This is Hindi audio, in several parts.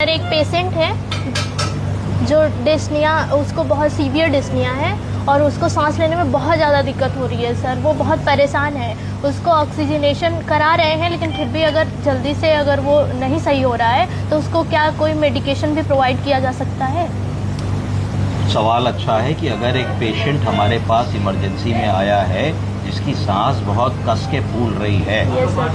एक पेशेंट है जो डिस्निया, उसको बहुत सीवियर डिस्निया है और उसको सांस लेने में बहुत ज़्यादा दिक्कत हो रही है सर। वो बहुत परेशान है, उसको ऑक्सीजनेशन करा रहे हैं लेकिन फिर भी अगर जल्दी से अगर वो नहीं सही हो रहा है तो उसको क्या कोई मेडिकेशन भी प्रोवाइड किया जा सकता है? सवाल अच्छा है कि अगर एक पेशेंट हमारे पास इमरजेंसी में आया है जिसकी सांस बहुत कस के फूल रही है,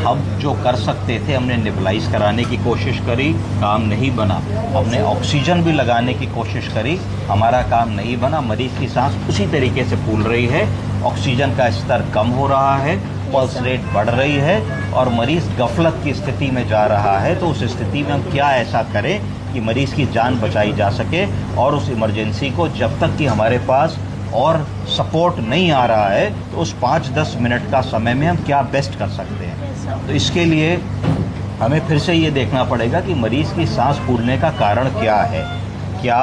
हम जो कर सकते थे हमने नेबुलाइज कराने की कोशिश करी, काम नहीं बना। हमने ऑक्सीजन भी लगाने की कोशिश करी, हमारा काम नहीं बना। मरीज की सांस उसी तरीके से फूल रही है, ऑक्सीजन का स्तर कम हो रहा है, पल्स रेट बढ़ रही है और मरीज गफलत की स्थिति में जा रहा है। तो उस स्थिति में हम क्या ऐसा करें कि मरीज की जान बचाई जा सके और उस इमरजेंसी को जब तक कि हमारे पास और सपोर्ट नहीं आ रहा है तो उस 5-10 मिनट का समय में हम क्या बेस्ट कर सकते हैं। तो इसके लिए हमें फिर से ये देखना पड़ेगा कि मरीज़ की सांस फूलने का कारण क्या है। क्या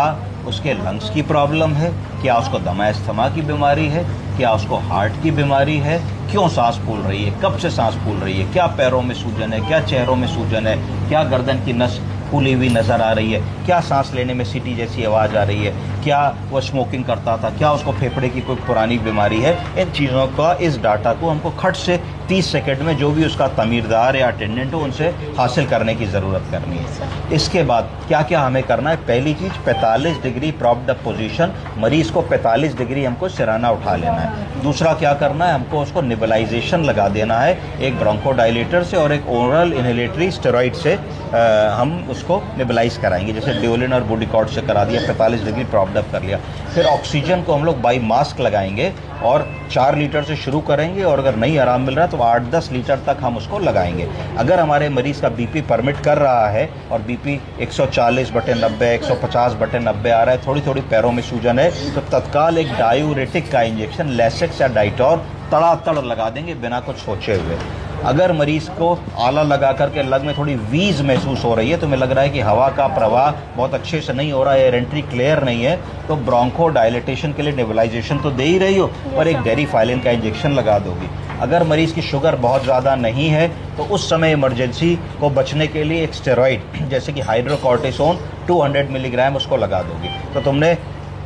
उसके लंग्स की प्रॉब्लम है, क्या उसको दमा अस्थमा की बीमारी है, क्या उसको हार्ट की बीमारी है, क्यों सांस फूल रही है, कब से सांस फूल रही है, क्या पैरों में सूजन है, क्या चेहरों में सूजन है, क्या गर्दन की नस फूली हुई नज़र आ रही है, क्या सांस लेने में सीटी जैसी आवाज़ आ रही है, क्या वो स्मोकिंग करता था, क्या उसको फेफड़े की कोई पुरानी बीमारी है। इन चीज़ों का, इस डाटा को हमको खट से 30 सेकंड में जो भी उसका तमीरदार या अटेंडेंट हो उनसे हासिल करने की ज़रूरत करनी है। इसके बाद क्या क्या हमें करना है? पहली चीज़ 45 डिग्री प्रॉप्ड अप पोजीशन, मरीज़ को 45 डिग्री हमको सिराना उठा लेना है। दूसरा क्या करना है? हमको उसको नेबुलाइजेशन लगा देना है, एक ब्रोंकोडायलेटर से और एक ओरल इनहेलेटरी स्टेरॉइड से हम उसको नेबुलाइज कराएंगे। जैसे डिओलिन और बुडिकॉर्ड से करा दिया, 45 डिग्री प्रॉप्ड अप कर लिया। फिर ऑक्सीजन को हम लोग बाई मास्क लगाएंगे और 4 लीटर से शुरू करेंगे और अगर नहीं आराम मिल रहा तो 8-10 लीटर तक हम उसको लगाएंगे। अगर हमारे मरीज़ का बीपी परमिट कर रहा है और बीपी 140/90, 150/90 आ रहा है, थोड़ी थोड़ी पैरों में सूजन है, तो तत्काल एक डायूरेटिक का इंजेक्शन लेसेक्स या डाइटोर तड़ातड़ लगा देंगे बिना कुछ सोचे हुए। अगर मरीज़ को आला लगा करके लग में थोड़ी वीज महसूस हो रही है, तो हमें लग रहा है कि हवा का प्रवाह बहुत अच्छे से नहीं हो रहा है, एयर एंट्री क्लियर नहीं है, तो ब्रोंको डायलिटेशन के लिए नेबुलाइजेशन तो दे ही रही हो पर एक डेरिफाइलिन का इंजेक्शन लगा दोगी। अगर मरीज़ की शुगर बहुत ज़्यादा नहीं है तो उस समय इमरजेंसी को बचने के लिए एक स्टेरॉइड जैसे कि हाइड्रोकॉर्टिसोन 200 मिलीग्राम उसको लगा दोगी। तो तुमने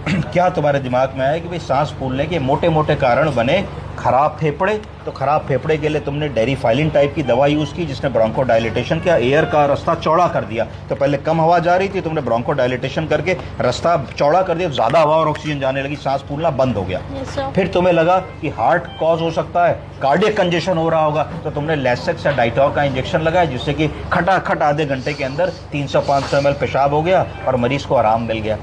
क्या तुम्हारे दिमाग में आया कि भाई सांस फूलने के मोटे मोटे कारण बने खराब फेफड़े, तो खराब फेफड़े के लिए तुमने डेरिफाइलिन टाइप की दवा यूज़ की जिसने ब्रोंको डायलिटेशन किया, एयर का रास्ता चौड़ा कर दिया। तो पहले कम हवा जा रही थी, तुमने ब्रोंको डायलिटेशन करके रास्ता चौड़ा कर दिया, ज़्यादा हवा और ऑक्सीजन जाने लगी, सांस फूलना बंद हो गया। फिर तुम्हें लगा कि हार्ट कॉज हो सकता है, कार्डियक कंजेशन हो रहा होगा, तो तुमने लेसेक्स या डाइटोर का इंजेक्शन लगाया जिससे कि खटाखट आधे घंटे के अंदर 300-500 ml पेशाब हो गया और मरीज़ को आराम मिल गया।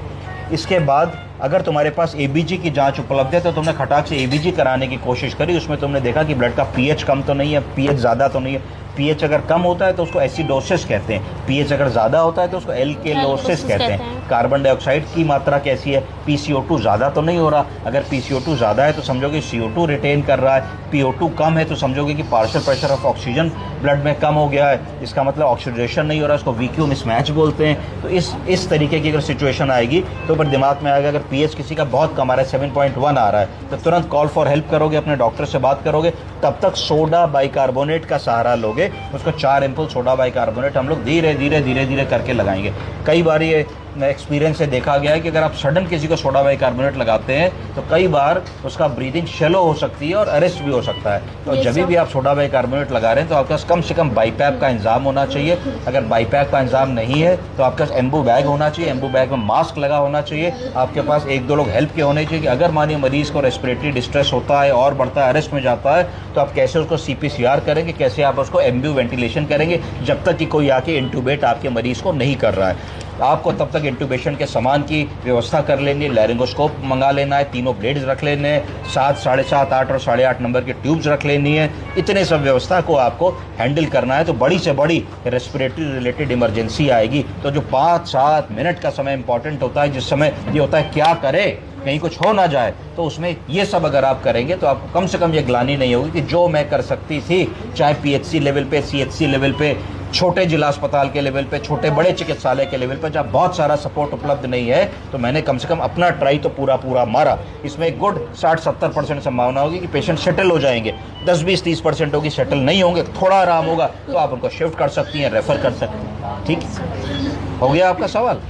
इसके बाद अगर तुम्हारे पास एबीजी की जांच उपलब्ध है तो तुमने खटाक से एबीजी कराने की कोशिश करी, उसमें तुमने देखा कि ब्लड का पीएच कम तो नहीं है, पीएच ज़्यादा तो नहीं है। पीएच अगर कम होता है तो उसको एसिडोसिस कहते हैं, पीएच अगर ज़्यादा होता है तो उसको एल्केलोसिस कहते हैं। कार्बन डाइऑक्साइड की मात्रा कैसी है? PCO2 ज़्यादा तो नहीं हो रहा। अगर PCO2 ज़्यादा है तो समझोगे CO2 रिटेन कर रहा है, PO2 कम है तो समझोगे कि partial pressure of oxygen blood में कम हो गया है, इसका मतलब ऑक्सीडेशन नहीं हो रहा, इसको VQ मिसमैच बोलते हैं। तो इस तरीके की अगर सिचुएशन आएगी तो फिर दिमाग में आएगा अगर पीएच किसी का बहुत कम आ रहा है, 7.1 आ रहा है, तो तुरंत कॉल फॉर हेल्प करोगे, अपने डॉक्टर से बात करोगे। तब तक सोडा बाइकार्बोनेट का सहारा लोगे, उसको 4 एम्पुल सोडा बाइकार्बोनेट हम लोग धीरे धीरे करके लगाएंगे। कई बार ये एक्सपीरियंस से देखा गया है कि अगर आप सडन किसी को सोडा बाइकार्बोनेट लगाते हैं तो कई बार उसका ब्रीदिंग शैलो हो सकती है और अरेस्ट भी हो सकता है। तो जब भी आप सोडा बाइकार्बोनेट लगा रहे हैं तो आपके पास कम से कम बाईपैप का इंतजाम होना चाहिए। अगर बाईपैप का इंतजाम नहीं है तो आपके पास एम्बू बैग होना चाहिए, एम्बू बैग में मास्क लगा होना चाहिए, आपके पास 1-2 लोग हेल्प के होने चाहिए कि अगर मानिए मरीज़ को रेस्पिरेटरी डिस्ट्रेस होता है और बढ़ता है, अरेस्ट में जाता है, तो आप कैसे उसको CPCR करेंगे, कैसे आप उसको एम्ब्यू वेंटिलेशन करेंगे जब तक कि कोई आके इंटूबेट आपके मरीज़ को नहीं कर रहा है। आपको तब तक इंटूबेशन के सामान की व्यवस्था कर लेनी है, लैरिंगोस्कोप मंगा लेना है, 3 ब्लेड्स रख लेने हैं, 7, 7.5, 8 और 8.5 नंबर की ट्यूब्स रख लेनी है। इतने सब व्यवस्था को आपको हैंडल करना है। तो बड़ी से बड़ी रेस्पिरेटरी रिलेटेड इमरजेंसी आएगी तो जो 5-7 मिनट का समय इंपॉर्टेंट होता है, जिस समय ये होता है क्या करे कहीं कुछ हो ना जाए, तो उसमें ये सब अगर आप करेंगे तो आपको कम से कम ये ग्लानि नहीं होगी कि जो मैं कर सकती थी, चाहे PHC लेवल पे, CHC लेवल पे, छोटे जिला अस्पताल के लेवल पे, छोटे बड़े चिकित्सालय के लेवल पे जहाँ बहुत सारा सपोर्ट उपलब्ध नहीं है, तो मैंने कम से कम अपना ट्राई तो पूरा मारा। इसमें एक गुड 60-70% संभावना होगी कि पेशेंट सेटल हो जाएंगे, 10-20-30% होगी सेटल नहीं होंगे, थोड़ा आराम होगा तो आप उनको शिफ्ट कर सकती हैं, रेफर कर सकती हैं। ठीक है। हो गया आपका सवाल?